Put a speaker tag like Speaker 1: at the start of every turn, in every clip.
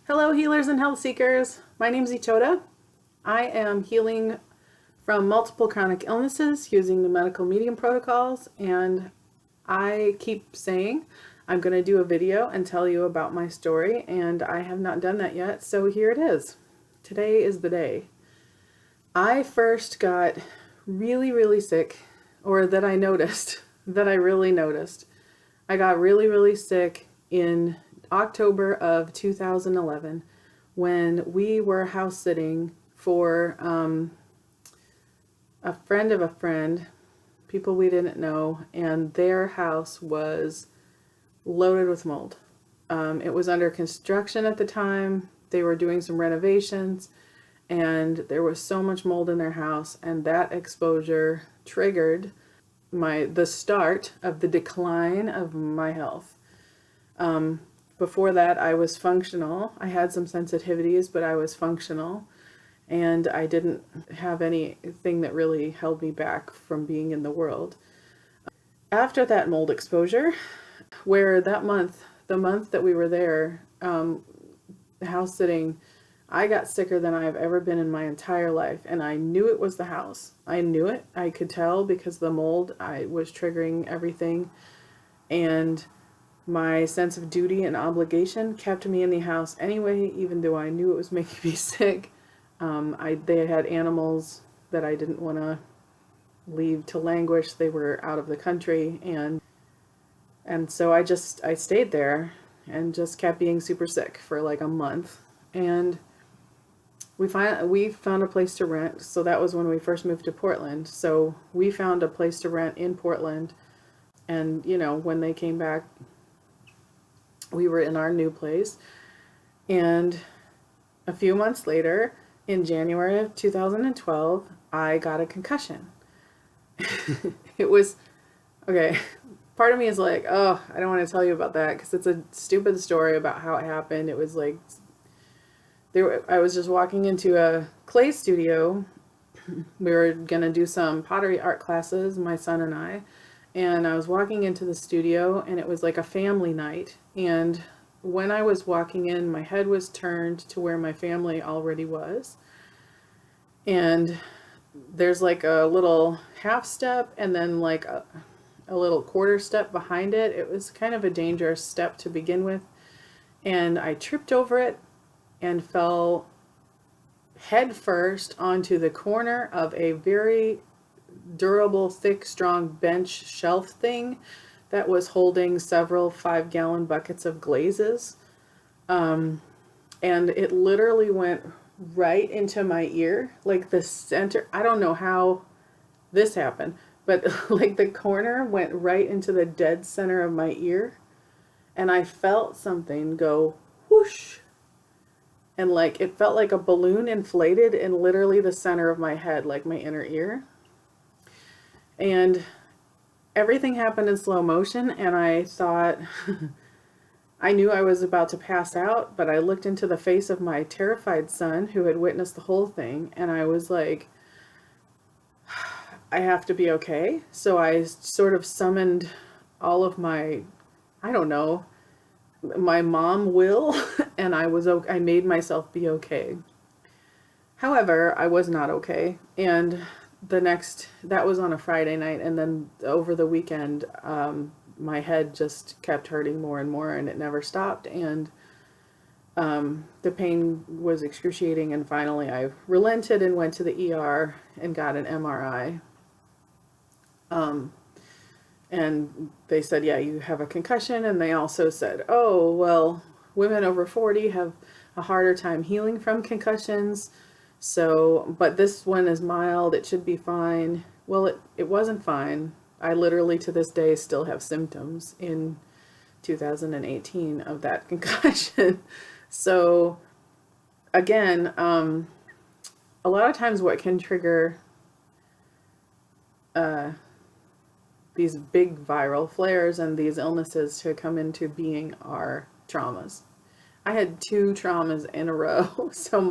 Speaker 1: Hello, healers and health seekers. My name is Ichota. I am healing from multiple chronic illnesses using the medical medium protocols, and I keep saying I'm going to do a video and tell you about my story, and I have not done that yet, so here it is. Today is the day. I first got really sick, or that I noticed, that I really noticed. I got really sick in October of 2011 when we were house sitting for a friend of a friend, people we didn't know, and their house was loaded with mold. It was under construction at the time. They were doing some renovations, and there was so much mold in their house, and that exposure triggered the start of the decline of my health. Before that, I was functional. I had some sensitivities, but I was functional, and I didn't have anything that really held me back from being in the world. After that mold exposure, where that month, the month that we were there, house sitting, I got sicker than I've ever been in my entire life, and I knew it was the house. I knew it. I could tell because the mold, I was triggering everything, and my sense of duty and obligation kept me in the house anyway, even though I knew it was making me sick. They had animals that I didn't want to leave to languish. They were out of the country, and so I stayed there and just kept being super sick for like a month. And we found a place to rent. So that was when we first moved to Portland. So we found a place to rent in Portland, and when they came back, we were in our new place. And a few months later, in January of 2012, I got a concussion. It was, okay, part of me is like, oh, I don't want to tell you about that because it's a stupid story about how it happened. It was like, I was just walking into a clay studio. We were going to do some pottery art classes, my son and I was walking into the studio, and it was like a family night. And when I was walking in, my head was turned to where my family already was. And there's like a little half step and then like a little quarter step behind it. It was kind of a dangerous step to begin with. And I tripped over it and fell head first onto the corner of a very durable, thick, strong bench shelf thing that was holding several 5-gallon buckets of glazes. And it literally went right into my ear, like the center. I don't know how this happened, but like the corner went right into the dead center of my ear. And I felt something go whoosh. And like, it felt like a balloon inflated in literally the center of my head, like my inner ear. And everything happened in slow motion, and I thought, I knew I was about to pass out, but I looked into the face of my terrified son who had witnessed the whole thing, and I was like, I have to be okay. So I sort of summoned all of my, I don't know, my mom will, and I made myself be okay. However, I was not okay, and that was on a Friday night, and then over the weekend, my head just kept hurting more and more, and it never stopped, and the pain was excruciating, and finally I relented and went to the ER and got an MRI. And they said, yeah, you have a concussion, and they also said, oh, well, women over 40 have a harder time healing from concussions. So, but this one is mild, it should be fine. Well, it wasn't fine. I literally to this day still have symptoms in 2018 of that concussion. So again, a lot of times what can trigger these big viral flares and these illnesses to come into being are traumas. I had 2 traumas in a row. So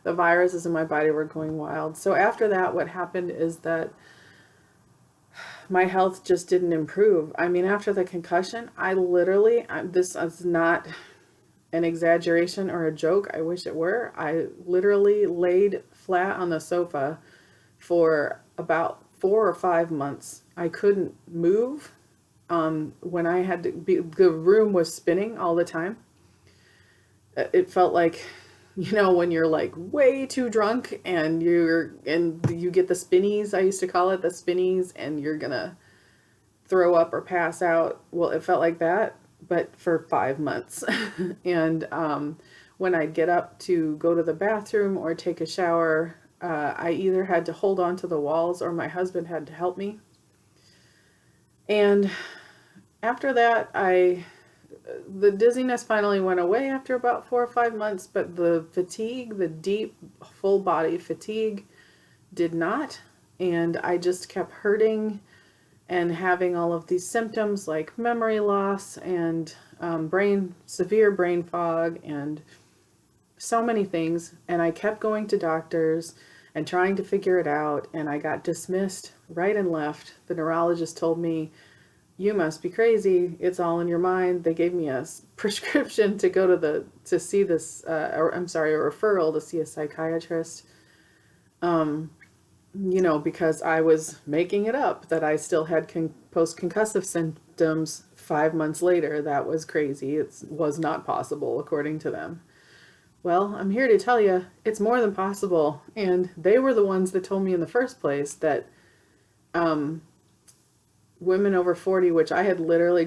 Speaker 1: the viruses in my body were going wild. So after that, what happened is that my health just didn't improve. I mean, after the concussion, this is not an exaggeration or a joke. I wish it were. I literally laid flat on the sofa for about 4 or 5 months. I couldn't move. When I had to be, the room was spinning all the time. It felt like, when you're like way too drunk and you get the spinnies. I used to call it the spinnies, and you're gonna throw up or pass out. Well, it felt like that, but for 5 months. And when I'd get up to go to the bathroom or take a shower, I either had to hold on to the walls or my husband had to help me. And after that, the dizziness finally went away after about 4 or 5 months, but the fatigue, the deep, full body fatigue, did not. And I just kept hurting and having all of these symptoms like memory loss and severe brain fog and so many things. And I kept going to doctors and trying to figure it out, and I got dismissed right and left. The neurologist told me, "You must be crazy. It's all in your mind." They gave me a prescription to go to see this, a referral to see a psychiatrist. Because I was making it up that I still had post-concussive symptoms 5 months later. That was crazy. It was not possible, according to them. Well, I'm here to tell you it's more than possible. And they were the ones that told me in the first place that women over 40, which I had literally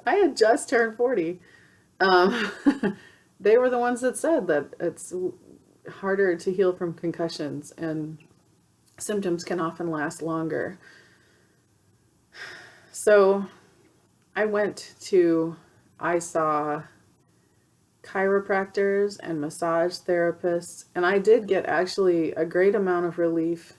Speaker 1: I had just turned 40. They were the ones that said that it's harder to heal from concussions and symptoms can often last longer. So I saw chiropractors and massage therapists, and I did get actually a great amount of relief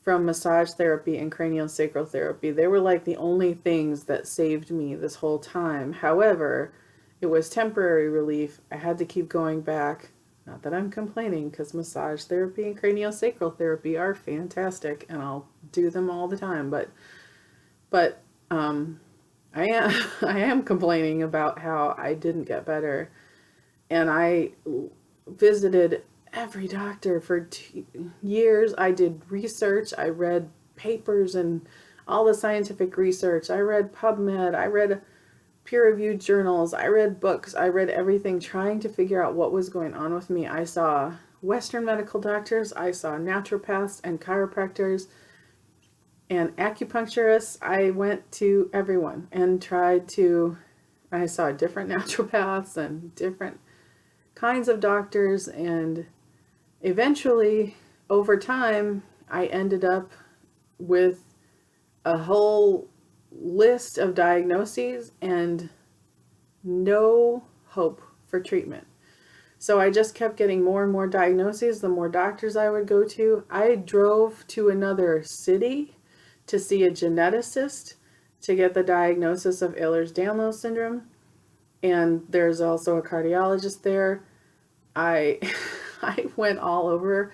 Speaker 1: from massage therapy and craniosacral therapy. They were like the only things that saved me this whole time. However, it was temporary relief. I had to keep going back. Not that I'm complaining, because massage therapy and craniosacral therapy are fantastic, and I'll do them all the time. But I am complaining about how I didn't get better, and I visited every doctor for years. I did research. I read papers and all the scientific research. I read PubMed. I read peer-reviewed journals. I read books. I read everything, trying to figure out what was going on with me. I saw Western medical doctors. I saw naturopaths and chiropractors and acupuncturists. I went to everyone and I saw different naturopaths and different kinds of doctors, and eventually, over time, I ended up with a whole list of diagnoses and no hope for treatment. So I just kept getting more and more diagnoses the more doctors I would go to. I drove to another city to see a geneticist to get the diagnosis of Ehlers-Danlos syndrome. And there's also a cardiologist there. I went all over.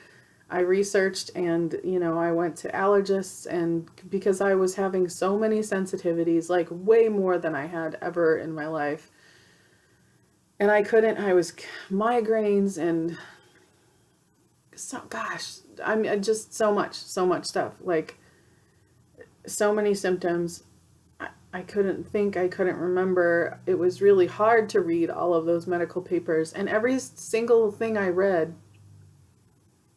Speaker 1: I researched, and I went to allergists, and because I was having so many sensitivities, like way more than I had ever in my life. And I was migraines and just so much stuff, like so many symptoms. I couldn't think, I couldn't remember. It was really hard to read all of those medical papers, and every single thing I read,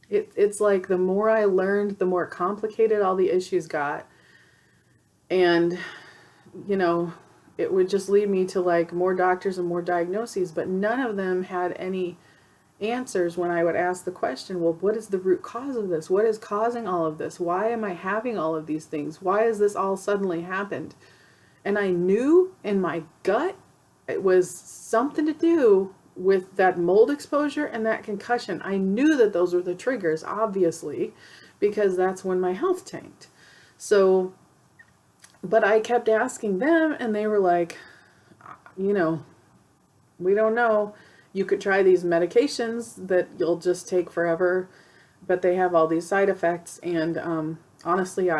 Speaker 1: it's like the more I learned, the more complicated all the issues got. And, it would just lead me to like more doctors and more diagnoses, but none of them had any answers when I would ask the question, well, what is the root cause of this? What is causing all of this? Why am I having all of these things? Why has this all suddenly happened? And I knew in my gut it was something to do with that mold exposure and that concussion. I knew that those were the triggers, obviously, because that's when my health tanked. So, but I kept asking them, and they were like, we don't know. You could try these medications that you'll just take forever, but they have all these side effects. And honestly,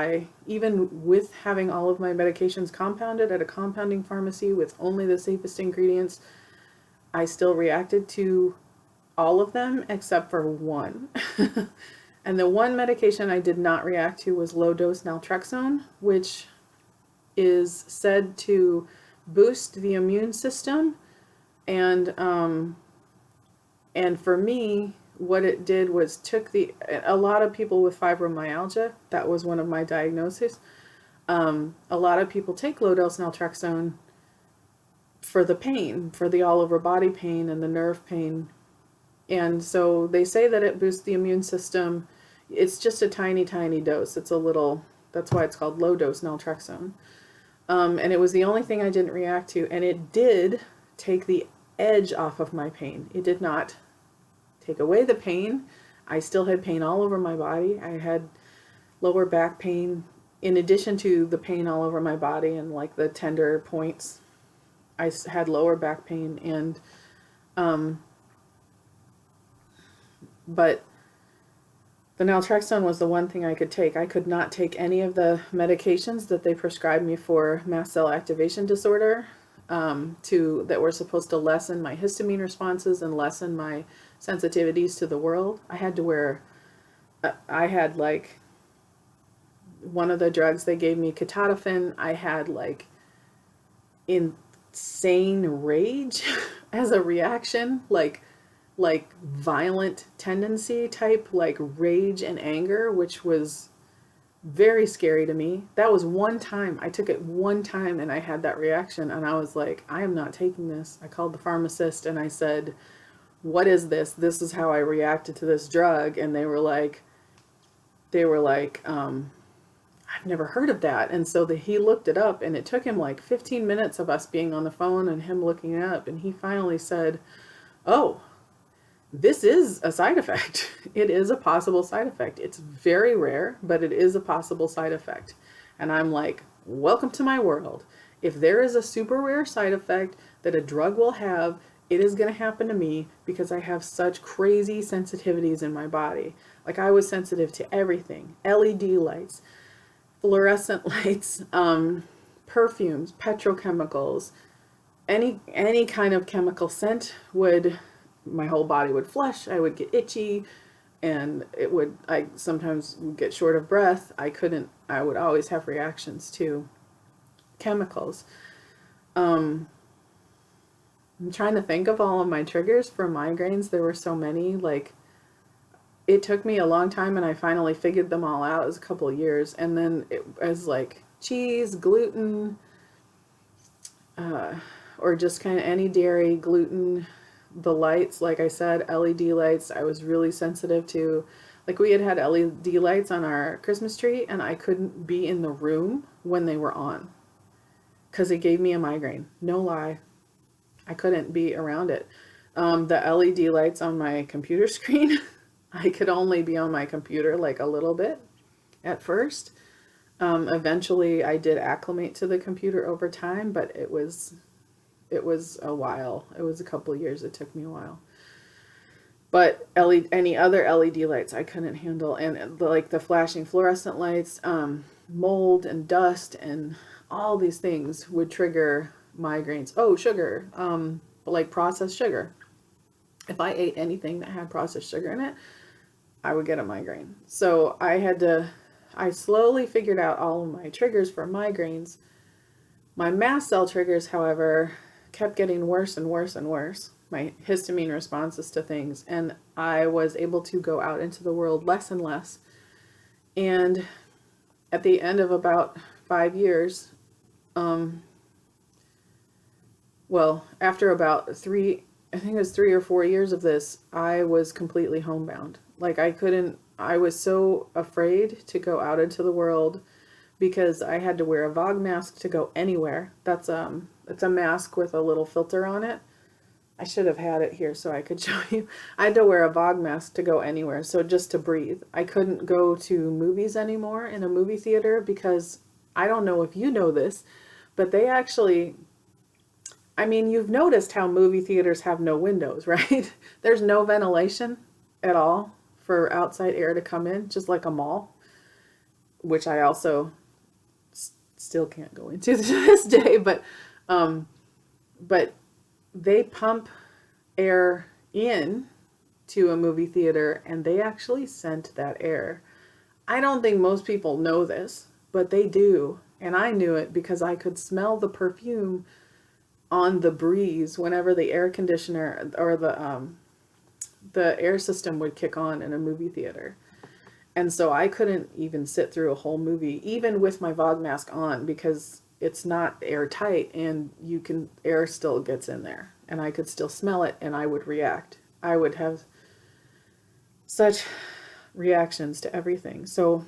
Speaker 1: even with having all of my medications compounded at a compounding pharmacy with only the safest ingredients, I still reacted to all of them except for one. And the one medication I did not react to was low-dose naltrexone, which is said to boost the immune system. And for me, what it did was a lot of people with fibromyalgia, that was one of my diagnoses. A lot of people take low-dose naltrexone for the pain, for the all over body pain and the nerve pain. And so they say that it boosts the immune system. It's just a tiny, tiny dose. It's a little, that's why it's called low dose naltrexone. And it was the only thing I didn't react to. And it did take the edge off of my pain. It did not take away the pain. I still had pain all over my body. I had lower back pain in addition to the pain all over my body and like the tender points. I had lower back pain and, but the naltrexone was the one thing I could take. I could not take any of the medications that they prescribed me for mast cell activation disorder, that were supposed to lessen my histamine responses and lessen my sensitivities to the world. I had to wear, I had like, one of the drugs they gave me, ketotifen, I had like insane rage as a reaction, like violent tendency type, like rage and anger, which was very scary to me. That was one time. I took it one time and I had that reaction and I was like, I am not taking this. I called the pharmacist and I said, what is this? This is how I reacted to this drug. And they were like, I've never heard of that. And so he looked it up and it took him like 15 minutes of us being on the phone and him looking it up. And he finally said, oh, this is a side effect. It is a possible side effect. It's very rare, but it is a possible side effect. And I'm like, welcome to my world. If there is a super rare side effect that a drug will have, it is going to happen to me because I have such crazy sensitivities in my body. Like I was sensitive to everything, LED lights, fluorescent lights, perfumes, petrochemicals, any kind of chemical scent my whole body would flush, I would get itchy, and I sometimes would get short of breath. I would always have reactions to chemicals. I'm trying to think of all of my triggers for migraines. There were so many, like, it took me a long time and I finally figured them all out. It was a couple of years. And then it was like cheese, gluten, or just kind of any dairy, gluten. The lights, like I said, LED lights, I was really sensitive to. Like we had LED lights on our Christmas tree and I couldn't be in the room when they were on because it gave me a migraine. No lie. I couldn't be around it. The LED lights on my computer screen, I could only be on my computer like a little bit at first. Eventually I did acclimate to the computer over time, but it was a while. It was a couple of years. It took me a while. But any other LED lights I couldn't handle. And like the flashing fluorescent lights, mold and dust and all these things would trigger migraines. Oh, sugar, like processed sugar. If I ate anything that had processed sugar in it, I would get a migraine. So I slowly figured out all of my triggers for migraines. My mast cell triggers, however, kept getting worse and worse and worse. My histamine responses to things, and I was able to go out into the world less and less. And at the end of about 5 years, after about I think it was 3 or 4 years of this, I was completely homebound. Like I was so afraid to go out into the world because I had to wear a VOG mask to go anywhere. It's a mask with a little filter on it. I should have had it here so I could show you. I had to wear a VOG mask to go anywhere, so just to breathe. I couldn't go to movies anymore in a movie theater because I don't know if you know this, but they actually, I mean, you've noticed how movie theaters have no windows, right? There's no ventilation at all for outside air to come in, just like a mall, which I also still can't go into to this day, but they pump air in to a movie theater, and they actually sent that air. I don't think most people know this, but they do. And I knew it because I could smell the perfume on the breeze whenever the air conditioner or the air system would kick on in a movie theater. And so I couldn't even sit through a whole movie, even with my Vogue mask on, because it's not airtight and air still gets in there. And I could still smell it and I would react. I would have such reactions to everything. So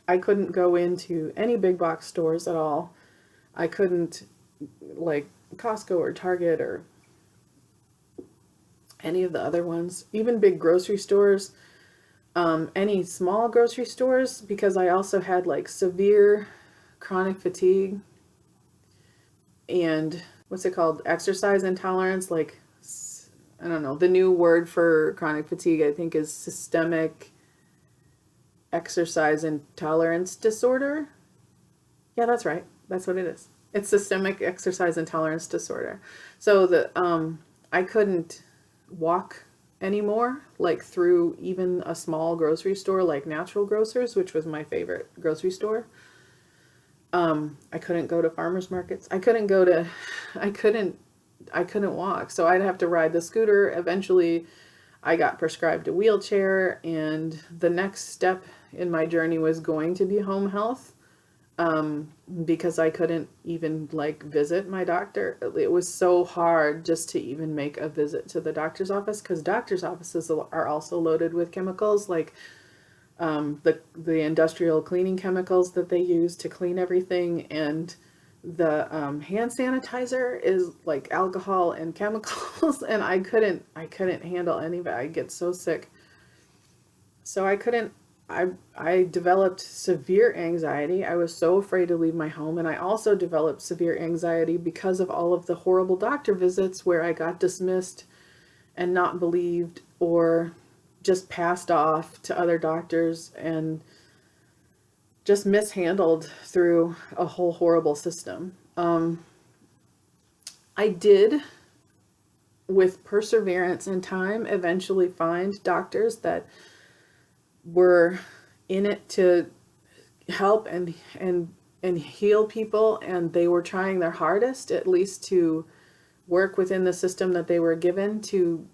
Speaker 1: I couldn't go into any big box stores at all. I couldn't, like Costco or Target or any of the other ones, even big grocery stores, any small grocery stores, because I also had like severe chronic fatigue and what's it called? Exercise intolerance. Like, I don't know, the new word for chronic fatigue, I think, is systemic exercise intolerance disorder. Yeah, that's right. That's what it is. It's systemic exercise intolerance disorder. So I couldn't walk anymore, like through even a small grocery store like Natural Grocers, which was my favorite grocery store. I couldn't go to farmers markets. I couldn't walk. So I'd have to ride the scooter. Eventually I got prescribed a wheelchair, and the next step in my journey was going to be home health. Because I couldn't even like visit my doctor. It was so hard just to even make a visit to the doctor's office, because doctor's offices are also loaded with chemicals, like the industrial cleaning chemicals that they use to clean everything, and the hand sanitizer is like alcohol and chemicals, and I couldn't handle any of it. I get so sick. So I developed severe anxiety. I was so afraid to leave my home. And I also developed severe anxiety because of all of the horrible doctor visits where I got dismissed and not believed, or just passed off to other doctors and just mishandled through a whole horrible system. I did, with perseverance and time, eventually find doctors that were in it to help and heal people, and they were trying their hardest, at least, to work within the system that they were given to,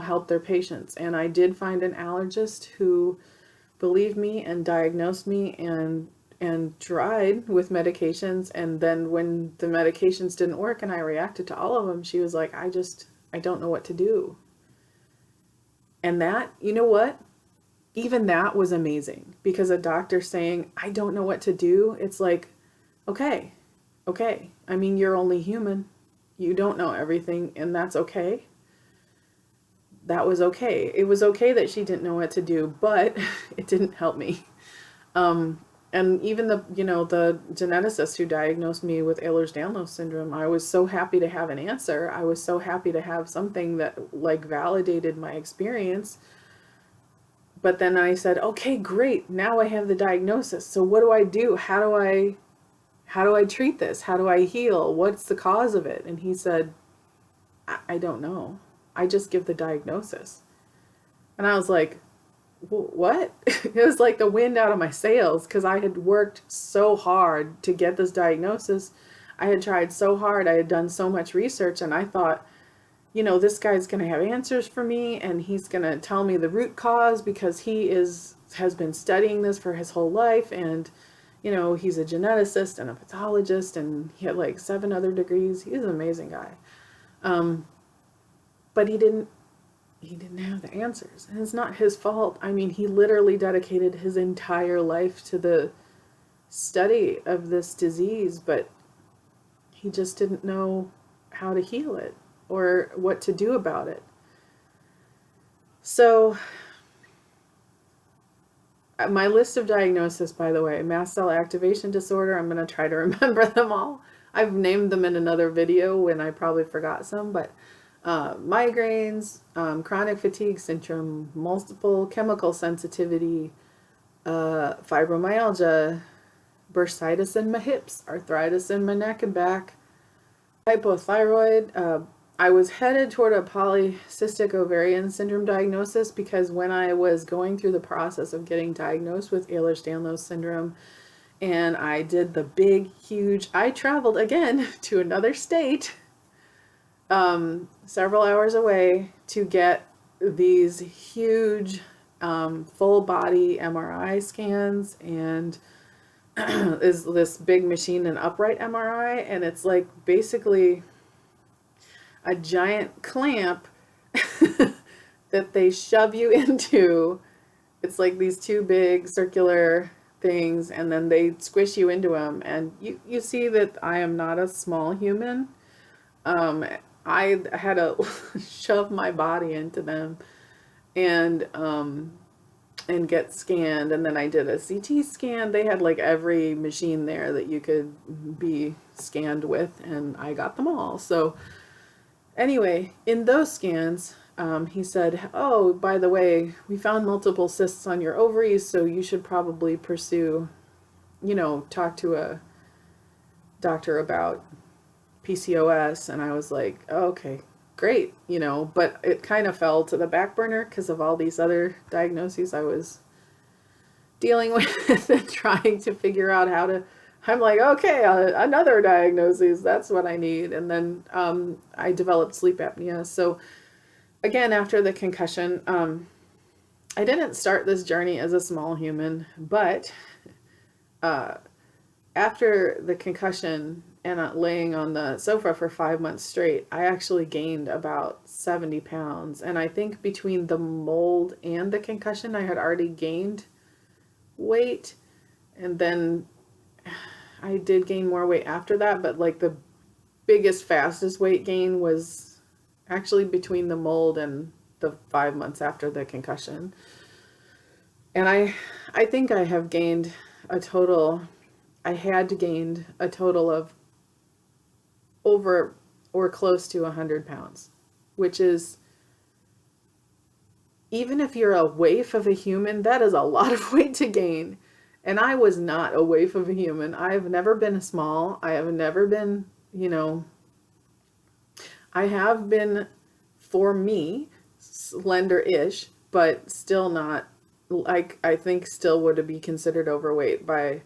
Speaker 1: help their patients. And I did find an allergist who believed me and diagnosed me and tried with medications, and then when the medications didn't work and I reacted to all of them, she was like, I don't know what to do. And that, you know what? Even that was amazing, because a doctor saying, I don't know what to do, it's like, okay. I mean, you're only human. You don't know everything, and that's okay. That was okay. It was okay that she didn't know what to do, but it didn't help me. And even the geneticist who diagnosed me with Ehlers-Danlos syndrome, I was so happy to have an answer. I was so happy to have something that like validated my experience. But then I said, okay, great. Now I have the diagnosis. So what do I do? How do I treat this? How do I heal? What's the cause of it? And he said, I don't know. I just give the diagnosis. And I was like, what? It was like the wind out of my sails, because I had worked so hard to get this diagnosis. I had tried so hard. I had done so much research, and I thought, this guy's going to have answers for me, and he's going to tell me the root cause, because he has been studying this for his whole life, and he's a geneticist and a pathologist, and he had like 7 other degrees. He's an amazing guy. But he didn't have the answers, and it's not his fault. I mean, he literally dedicated his entire life to the study of this disease, but he just didn't know how to heal it or what to do about it. So my list of diagnoses, by the way: mast cell activation disorder. I'm going to try to remember them all. I've named them in another video when I probably forgot some, but migraines, chronic fatigue syndrome, multiple chemical sensitivity, fibromyalgia, bursitis in my hips, arthritis in my neck and back, hypothyroid, I was headed toward a polycystic ovarian syndrome diagnosis, because when I was going through the process of getting diagnosed with Ehlers-Danlos syndrome, and I did the big, huge, I traveled again to another state, several hours away, to get these huge full body MRI scans, and is this big machine, an upright MRI, and it's like basically a giant clamp that they shove you into. It's like these two big circular things, and then they squish you into them, and you see that I am not a small human. I had to shove my body into them and get scanned, and then I did a CT scan. They had like every machine there that you could be scanned with, and I got them all. So anyway, in those scans, he said, oh, by the way, we found multiple cysts on your ovaries, so you should probably pursue, talk to a doctor about PCOS. And I was like, oh, okay, great, but it kind of fell to the back burner because of all these other diagnoses I was dealing with and trying to figure out how to. I'm like, okay, another diagnosis, that's what I need. And then I developed sleep apnea. So again, after the concussion, I didn't start this journey as a small human, but after the concussion and laying on the sofa for 5 months straight, I actually gained about 70 pounds. And I think between the mold and the concussion, I had already gained weight. And then I did gain more weight after that, but like the biggest, fastest weight gain was actually between the mold and the 5 months after the concussion. And I think I have gained a total, I had gained a total of over or close to 100 pounds, which is, even if you're a waif of a human, that is a lot of weight to gain. And I was not a waif of a human. I've never been small. I have never been, I have been, for me, slender-ish, but still not, like, I think still would be considered overweight by,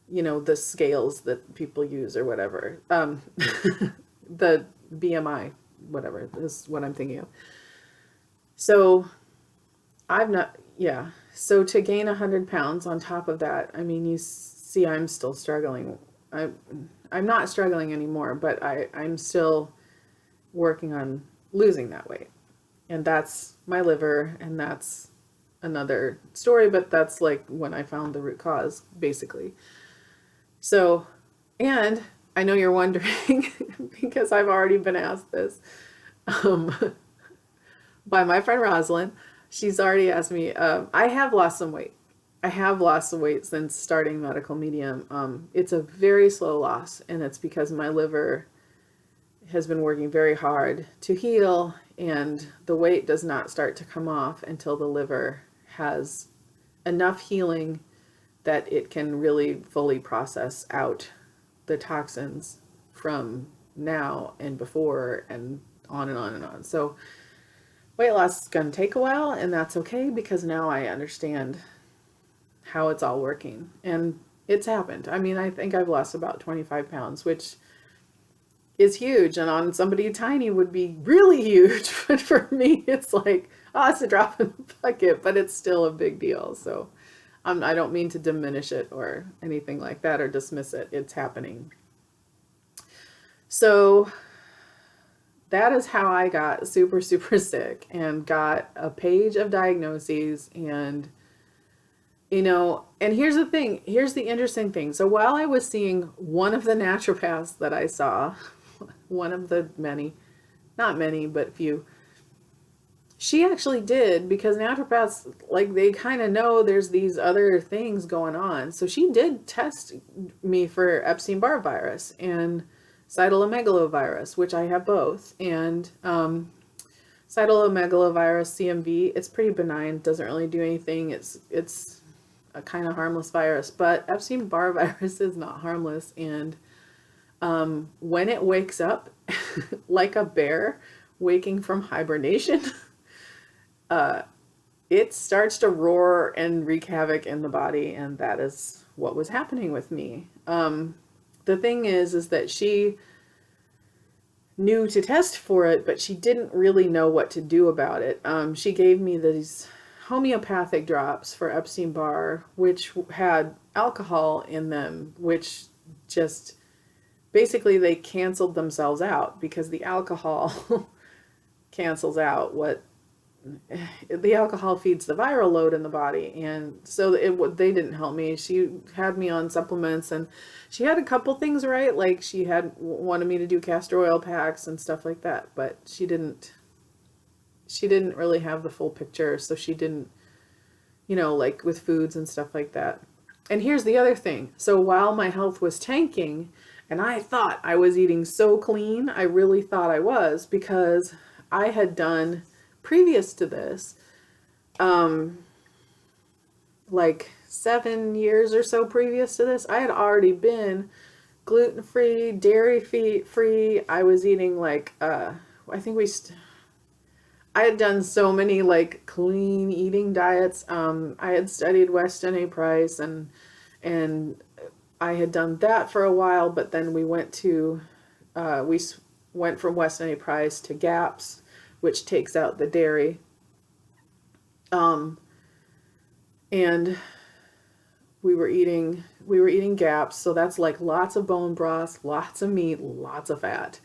Speaker 1: the scales that people use or whatever. The BMI, whatever, is what I'm thinking of. So I've not, yeah. So to gain 100 pounds on top of that, I mean, you see, I'm still struggling. I'm not struggling anymore, but I'm still working on losing that weight. And that's my liver, and that's another story, but that's like when I found the root cause, basically. So, and I know you're wondering, because I've already been asked this by my friend Rosalind. She's already asked me, I have lost some weight. I have lost some weight since starting Medical Medium. It's a very slow loss, and it's because my liver has been working very hard to heal, and the weight does not start to come off until the liver has enough healing that it can really fully process out the toxins from now and before and on and on and on. So weight loss is going to take a while, and that's okay, because now I understand how it's all working, and it's happened. I mean, I think I've lost about 25 pounds, which is huge, and on somebody tiny would be really huge, but for me it's like, oh, it's a drop in the bucket, but it's still a big deal. So I don't mean to diminish it or anything like that or dismiss it. It's happening. So that is how I got super, super sick and got a page of diagnoses. And, and here's the thing, here's the interesting thing. So while I was seeing one of the naturopaths that I saw, one of the many, not many, but few, she actually did, because naturopaths, like, they kind of know there's these other things going on. So she did test me for Epstein-Barr virus and cytomegalovirus, which I have both. And cytomegalovirus, CMV, it's pretty benign, doesn't really do anything. It's a kind of harmless virus, but Epstein-Barr virus is not harmless. And When it wakes up like a bear waking from hibernation, it starts to roar and wreak havoc in the body, and that is what was happening with me. The thing is that she knew to test for it, but she didn't really know what to do about it. She gave me these homeopathic drops for Epstein-Barr, which had alcohol in them, which just basically they canceled themselves out because the alcohol cancels out what the alcohol feeds the viral load in the body. And so they didn't help me. She had me on supplements, and she had a couple things right. Like she had wanted me to do castor oil packs and stuff like that, but she didn't really have the full picture. So she didn't, like with foods and stuff like that. And here's the other thing. So while my health was tanking and I thought I was eating so clean, I really thought I was, because I had done previous to this, like 7 years or so previous to this, I had already been gluten-free, dairy-free. I was eating like, I had done so many like clean eating diets. I had studied Weston A. Price, and I had done that for a while, but then we went from Weston A. Price to GAPS, which takes out the dairy. And we were eating GAPS, so that's like lots of bone broth, lots of meat, lots of fat.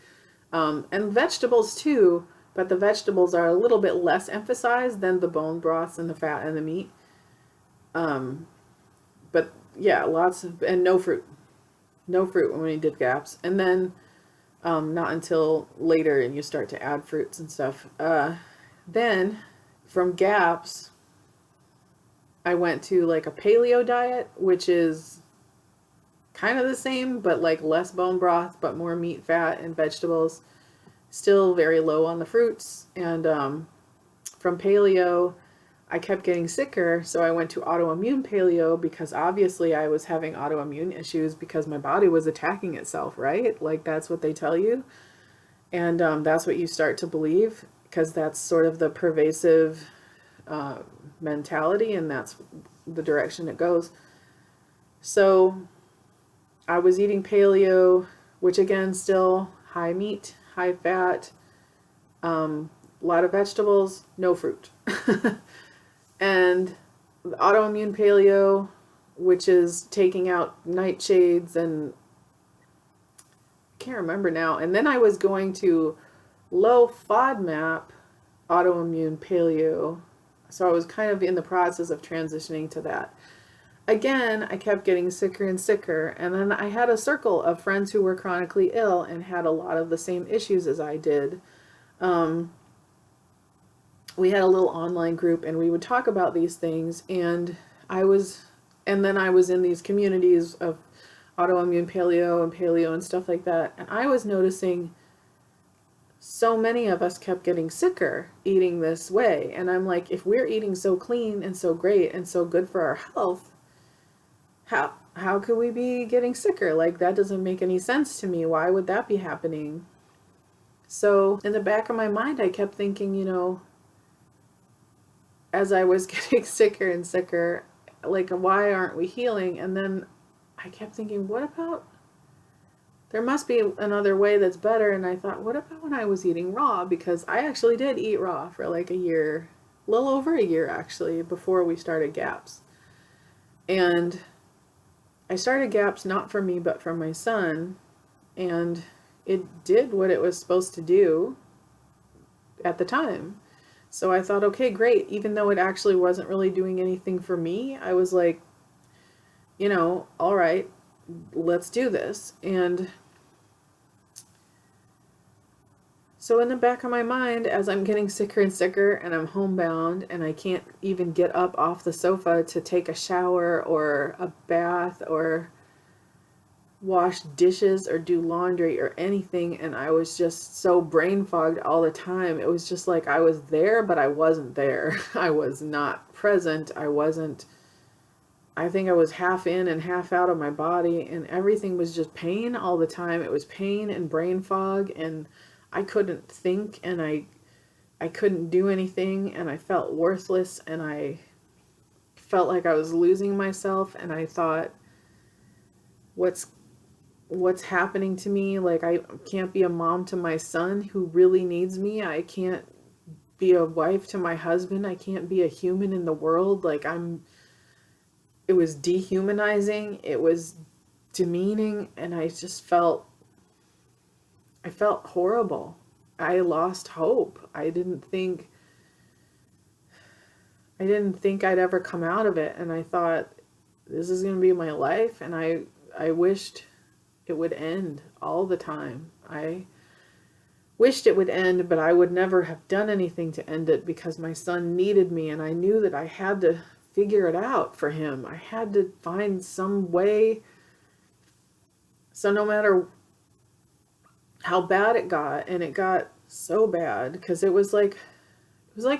Speaker 1: And vegetables too, but the vegetables are a little bit less emphasized than the bone broths and the fat and the meat. But yeah, and no fruit when we did GAPS. And then not until later, and you start to add fruits and stuff. Then from GAPS, I went to like a paleo diet, which is kind of the same, but like less bone broth, but more meat, fat, and vegetables. Still very low on the fruits. And from paleo, I kept getting sicker, so I went to autoimmune paleo, because obviously I was having autoimmune issues because my body was attacking itself, right? Like that's what they tell you. And that's what you start to believe, because that's sort of the pervasive mentality, and that's the direction it goes. So I was eating paleo, which again, still high meat, high fat, a lot of vegetables, no fruit. And the autoimmune paleo, which is taking out nightshades, and I can't remember now. And then I was going to low FODMAP autoimmune paleo. So I was kind of in the process of transitioning to that. Again, I kept getting sicker and sicker. And then I had a circle of friends who were chronically ill and had a lot of the same issues as I did. We had a little online group, and we would talk about these things, and then I was in these communities of autoimmune paleo and stuff like that, and I was noticing so many of us kept getting sicker eating this way. And I'm like, if we're eating so clean and so great and so good for our health, how could we be getting sicker? Like, that doesn't make any sense to me. Why would that be happening? So in the back of my mind, I kept thinking, as I was getting sicker and sicker, like, why aren't we healing? And then I kept thinking, what about, there must be another way that's better. And I thought, what about when I was eating raw? Because I actually did eat raw for like a year, a little over a year actually, before we started GAPS. And I started GAPS not for me, but for my son. And it did what it was supposed to do at the time. So I thought, okay, great. Even though it actually wasn't really doing anything for me, I was like, all right, let's do this. And so in the back of my mind, as I'm getting sicker and sicker, and I'm homebound, and I can't even get up off the sofa to take a shower or a bath or wash dishes or do laundry or anything, and I was just so brain fogged all the time. It was just like I was there, but I wasn't there. I was not present. I wasn't I think I was half in and half out of my body, and everything was just pain all the time. It was pain and brain fog, and I couldn't think, and I couldn't do anything, and I felt worthless, and I felt like I was losing myself, and I thought, what's happening to me? Like, I can't be a mom to my son who really needs me. I can't be a wife to my husband. I can't be a human in the world. Like, it was dehumanizing. It was demeaning, and I felt horrible. I lost hope. I didn't think I'd ever come out of it, and I thought, this is going to be my life, and I wished it would end all the time. I wished it would end, but I would never have done anything to end it because my son needed me, and I knew that I had to figure it out for him. I had to find some way. So no matter how bad it got, and it got so bad because it was like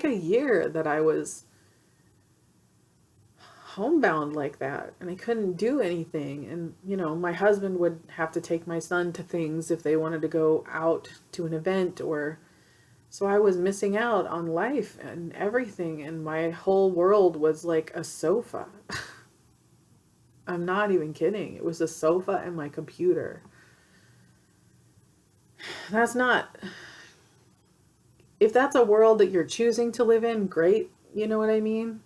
Speaker 1: a year that I was homebound like that, and I couldn't do anything. And my husband would have to take my son to things if they wanted to go out to an event, or so I was missing out on life and everything, and my whole world was like a sofa. I'm not even kidding. It was a sofa and my computer. If that's a world that you're choosing to live in, great, you know what I mean?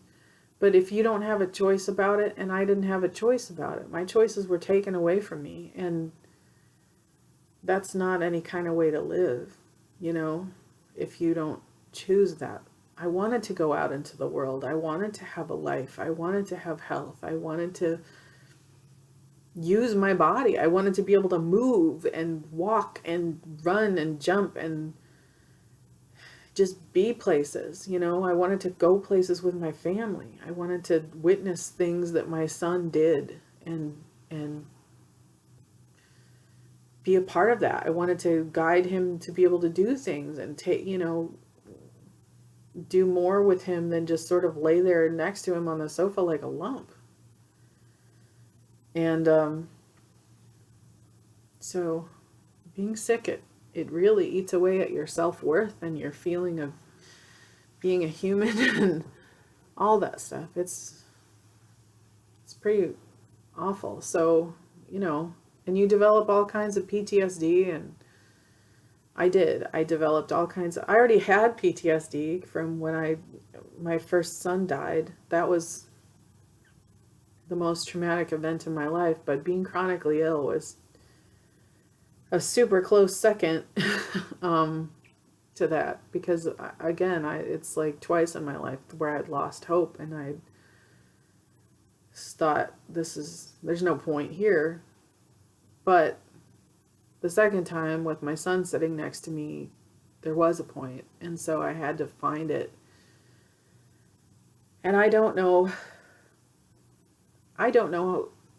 Speaker 1: But if you don't have a choice about it, and I didn't have a choice about it, my choices were taken away from me, and that's not any kind of way to live, if you don't choose that. I wanted to go out into the world. I wanted to have a life. I wanted to have health. I wanted to use my body. I wanted to be able to move and walk and run and jump and just be places. I wanted to go places with my family. I wanted to witness things that my son did and be a part of that. I wanted to guide him to be able to do things and do more with him than just sort of lay there next to him on the sofa like a lump. And so being sick, it really eats away at your self-worth and your feeling of being a human and all that stuff. It's pretty awful. So, and you develop all kinds of PTSD, and I developed all kinds of, I already had PTSD from when my first son died. That was the most traumatic event in my life, but being chronically ill was a super close second to that, because again, it's like twice in my life where I'd lost hope, and I thought, there's no point here. But the second time with my son sitting next to me, there was a point, and so I had to find it. And I don't know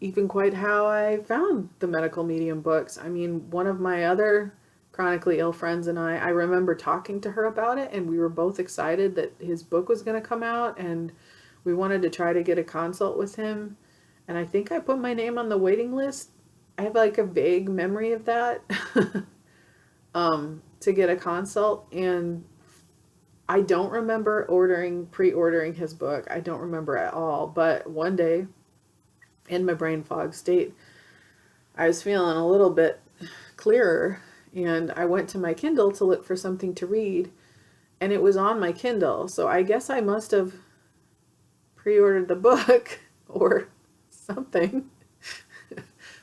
Speaker 1: even quite how I found the medical medium books. I mean, one of my other chronically ill friends and I remember talking to her about it, and we were both excited that his book was going to come out, and we wanted to try to get a consult with him. And I think I put my name on the waiting list. I have like a vague memory of that, to get a consult. And I don't remember pre-ordering his book. I don't remember at all. But one day, in my brain fog state, I was feeling a little bit clearer, and I went to my Kindle to look for something to read, and it was on my Kindle. So I guess I must have pre-ordered the book or something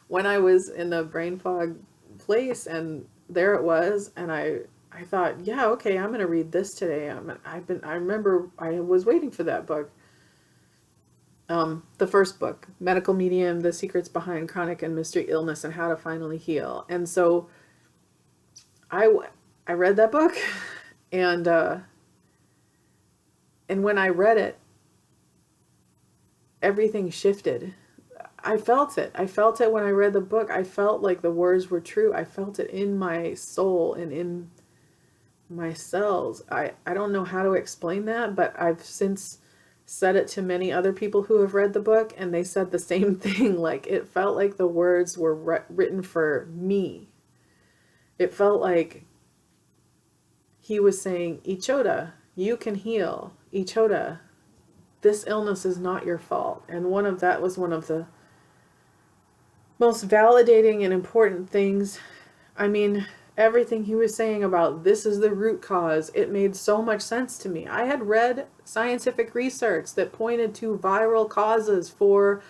Speaker 1: when I was in the brain fog place, and there it was. And I thought, yeah, okay, I'm going to read this today. I remember I was waiting for that book. The first book, Medical Medium, The Secrets Behind Chronic and Mystery Illness and How to Finally Heal. And so I read that book, and when I read it, everything shifted. I felt it. I felt it when I read the book. I felt like the words were true. I felt it in my soul and in my cells. I don't know how to explain that, but I've since said it to many other people who have read the book, and they said the same thing. Like, it felt like the words were written for me. It felt like he was saying, Ichota, you can heal. Ichota, this illness is not your fault. And that was one of the most validating and important things. I mean, everything he was saying about this is the root cause, it made so much sense to me. I had read scientific research that pointed to viral causes for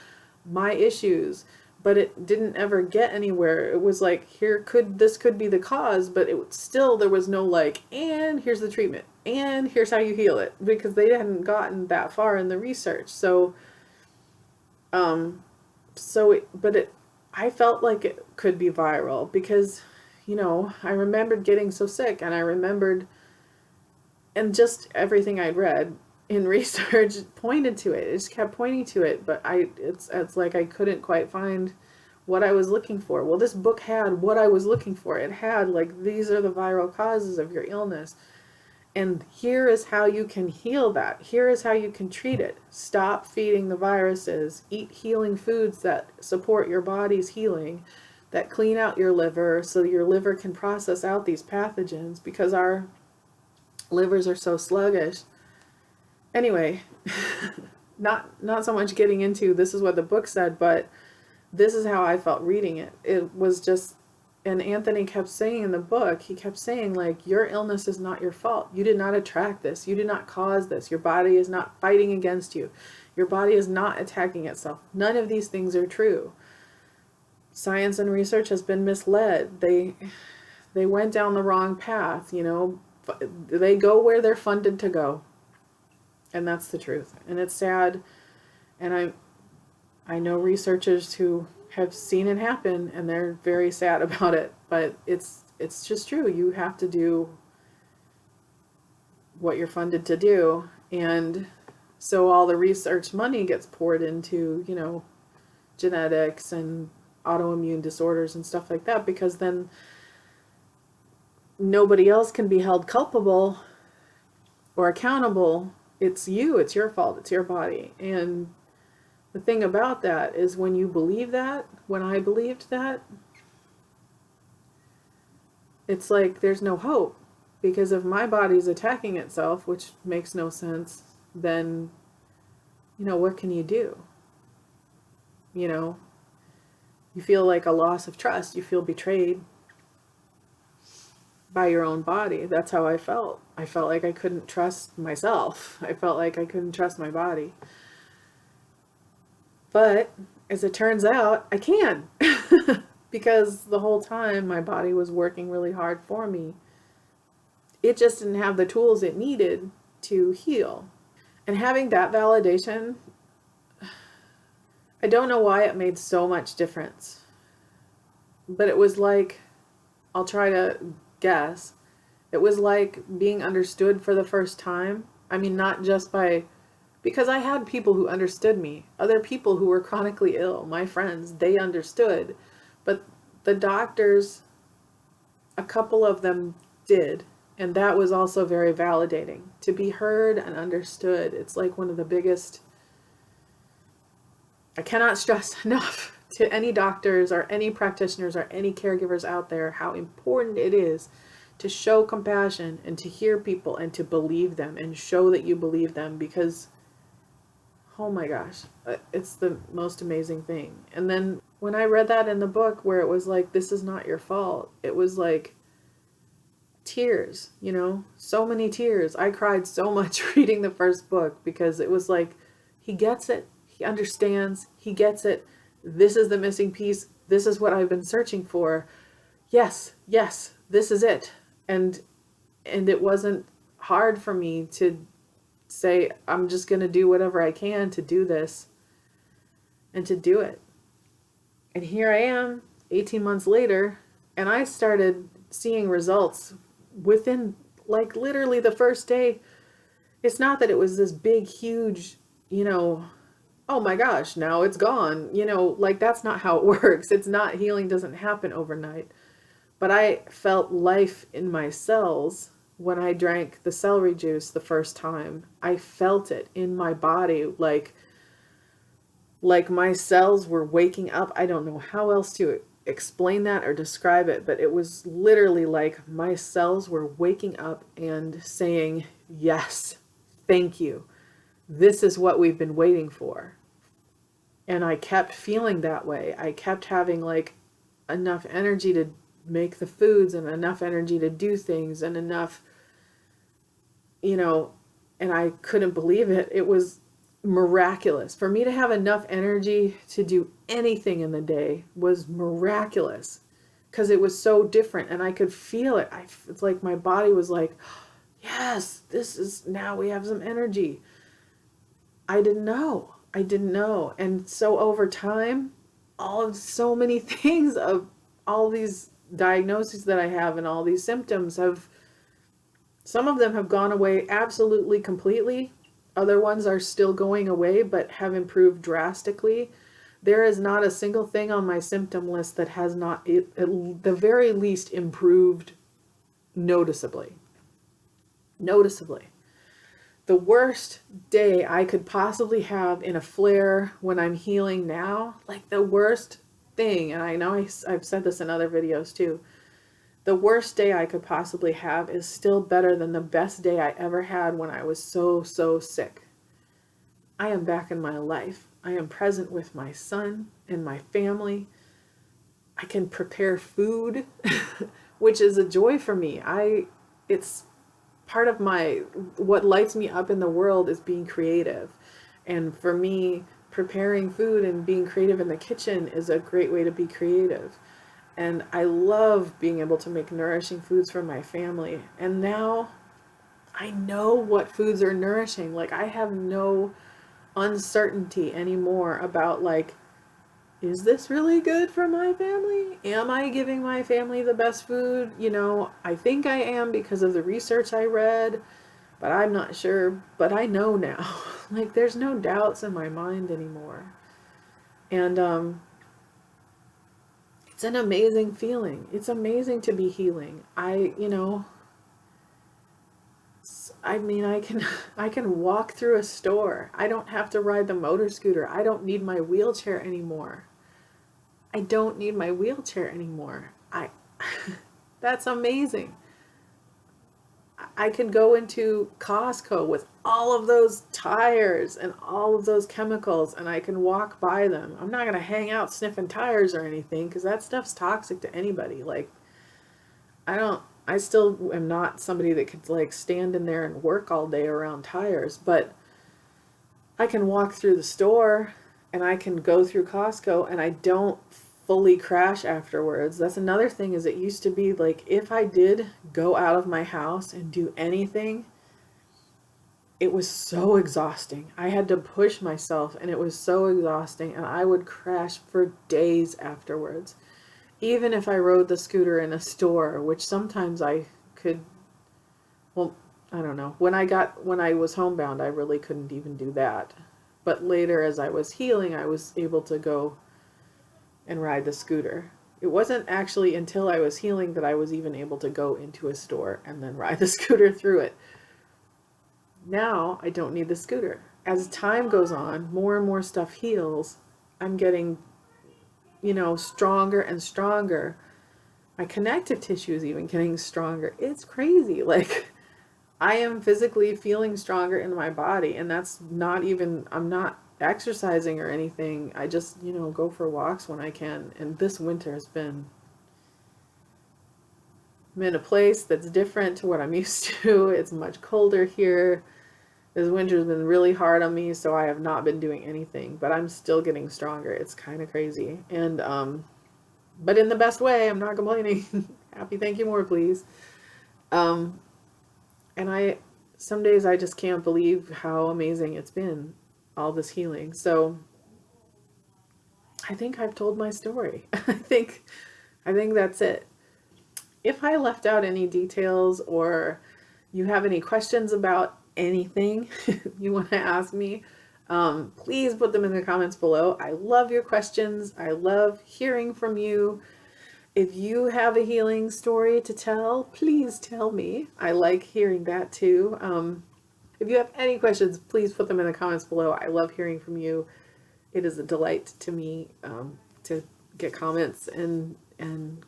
Speaker 1: my issues, but it didn't ever get anywhere. It was like, this could be the cause, but there was no like, and here's the treatment, and here's how you heal it, because they hadn't gotten that far in the research. I felt like it could be viral because, I remembered getting so sick, and I remembered, and just everything I'd read in research pointed to it. It just kept pointing to it, but it's like I couldn't quite find what I was looking for. Well, this book had what I was looking for. It had like, these are the viral causes of your illness, and here is how you can heal that. Here is how you can treat it. Stop feeding the viruses. Eat healing foods that support your body's healing, that clean out your liver so your liver can process out these pathogens, because our livers are so sluggish. Anyway, not so much getting into this is what the book said, but this is how I felt reading it. It was just, and Anthony kept saying in the book, he kept saying, like, your illness is not your fault. You did not attract this. You did not cause this. Your body is not fighting against you. Your body is not attacking itself. None of these things are true. Science and research has been misled. They went down the wrong path, They go where they're funded to go. And that's the truth. And it's sad. And I know researchers who have seen it happen, and they're very sad about it, but it's just true. You have to do what you're funded to do. And so all the research money gets poured into, genetics and autoimmune disorders and stuff like that, because then nobody else can be held culpable or accountable. It's you, it's your fault, it's your body. And the thing about that is, when you believe that, when I believed that, it's like there's no hope. Because if my body's attacking itself, which makes no sense, then, what can you do? You feel like a loss of trust. You feel betrayed by your own body. That's how I felt. I felt like I couldn't trust myself. I felt like I couldn't trust my body. But as it turns out, I can. Because the whole time my body was working really hard for me. It just didn't have the tools it needed to heal. And having that validation, I don't know why it made so much difference. But it was like, I'll try to guess, it was like being understood for the first time. I mean, not just because I had people who understood me, other people who were chronically ill, my friends, they understood. But the doctors, a couple of them did. And that was also very validating. To be heard and understood, it's like one of the biggest, I cannot stress enough to any doctors or any practitioners or any caregivers out there how important it is to show compassion and to hear people and to believe them and show that you believe them, because, oh my gosh, it's the most amazing thing. And then when I read that in the book where it was like, this is not your fault, it was like tears, so many tears. I cried so much reading the first book, because it was like, he gets it. He understands. He gets it. This is the missing piece. This is what I've been searching for. Yes, this is it. And it wasn't hard for me to say, I'm just going to do whatever I can to do this and to do it. And here I am 18 months later, and I started seeing results within like literally the first day. It's not that it was this big, huge, oh my gosh, now it's gone. Like, that's not how it works. It's not, healing doesn't happen overnight. But I felt life in my cells when I drank the celery juice the first time. I felt it in my body, like my cells were waking up. I don't know how else to explain that or describe it, but it was literally like my cells were waking up and saying, yes, thank you. This is what we've been waiting for. And I kept feeling that way. I kept having like enough energy to make the foods and enough energy to do things and enough, you know, and I couldn't believe it. It was miraculous. For me to have enough energy to do anything in the day was miraculous because it was so different and I could feel it. It's like my body was like, yes, this is, now we have some energy. I didn't know. And so over time, so many things of all these diagnoses that I have and all these symptoms some of them have gone away absolutely completely. Other ones are still going away, but have improved drastically. There is not a single thing on my symptom list that has not, at the very least, improved noticeably. Noticeably. The worst day I could possibly have in a flare when I'm healing now, like the worst thing, and I know I've said this in other videos too, the worst day I could possibly have is still better than the best day I ever had when I was so sick. I am back in my life. I am present with my son and my family. I can prepare food, which is a joy for me. It's part of what lights me up in the world is being creative. And for me, preparing food and being creative in the kitchen is a great way to be creative. And I love being able to make nourishing foods for my family. And now I know what foods are nourishing. Like I have no uncertainty anymore about like, is this really good for my family? Am I giving my family the best food? You know, I think I am because of the research I read, but I'm not sure. But I know now. Like there's no doubts in my mind anymore. And it's an amazing feeling. It's amazing to be healing. I mean, I can walk through a store. I don't have to ride the motor scooter. I don't need my wheelchair anymore. That's amazing. I can go into Costco with all of those tires and all of those chemicals and I can walk by them. I'm not going to hang out sniffing tires or anything because that stuff's toxic to anybody. Like, I still am not somebody that could like stand in there and work all day around tires, but I can walk through the store and I can go through Costco and I don't fully crash afterwards. That's another thing, is it used to be like if I did go out of my house and do anything, it was so exhausting. I had to push myself and it was so exhausting and I would crash for days afterwards. Even if I rode the scooter in a store, which sometimes I could, well, I don't know. When I was homebound, I really couldn't even do that. But later as I was healing, I was able to go and ride the scooter. It wasn't actually until I was healing that I was even able to go into a store and then ride the scooter through it. Now I don't need the scooter. As time goes on, more and more stuff heals. I'm getting, stronger and stronger. My connective tissue is even getting stronger. It's crazy. Like, I am physically feeling stronger in my body, and that's not even, I'm not exercising or anything. I just, go for walks when I can. And this winter has been, I'm in a place that's different to what I'm used to. It's much colder here. This winter's been really hard on me, so I have not been doing anything, but I'm still getting stronger. It's kind of crazy. And, but in the best way, I'm not complaining. Happy, thank you, more, please. And some days I just can't believe how amazing it's been, all this healing. So I think I've told my story. I think that's it. If I left out any details or you have any questions about anything you want to ask me, please put them in the comments below. I love your questions. I love hearing from you. If you have a healing story to tell, please tell me. I like hearing that too. If you have any questions, please put them in the comments below. I love hearing from you. It is a delight to me to get comments and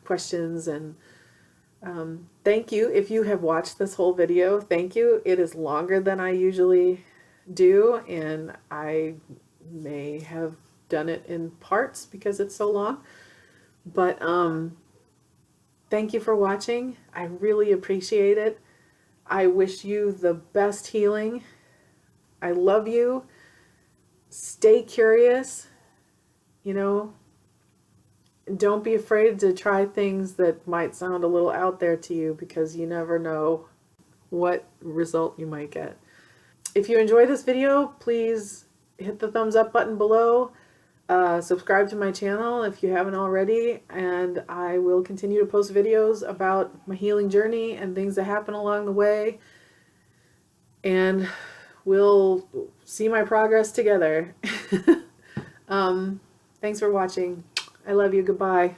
Speaker 1: questions. And thank you if you have watched this whole video. Thank you. It is longer than I usually do, and I may have done it in parts because it's so long. But thank you for watching. I really appreciate it. I wish you the best healing. I love you. Stay curious. You know, don't be afraid to try things that might sound a little out there to you, because you never know what result you might get. If you enjoy this video, please hit the thumbs up button below. Subscribe to my channel if you haven't already, and I will continue to post videos about my healing journey and things that happen along the way, and we'll see my progress together. Thanks for watching. I love you. Goodbye.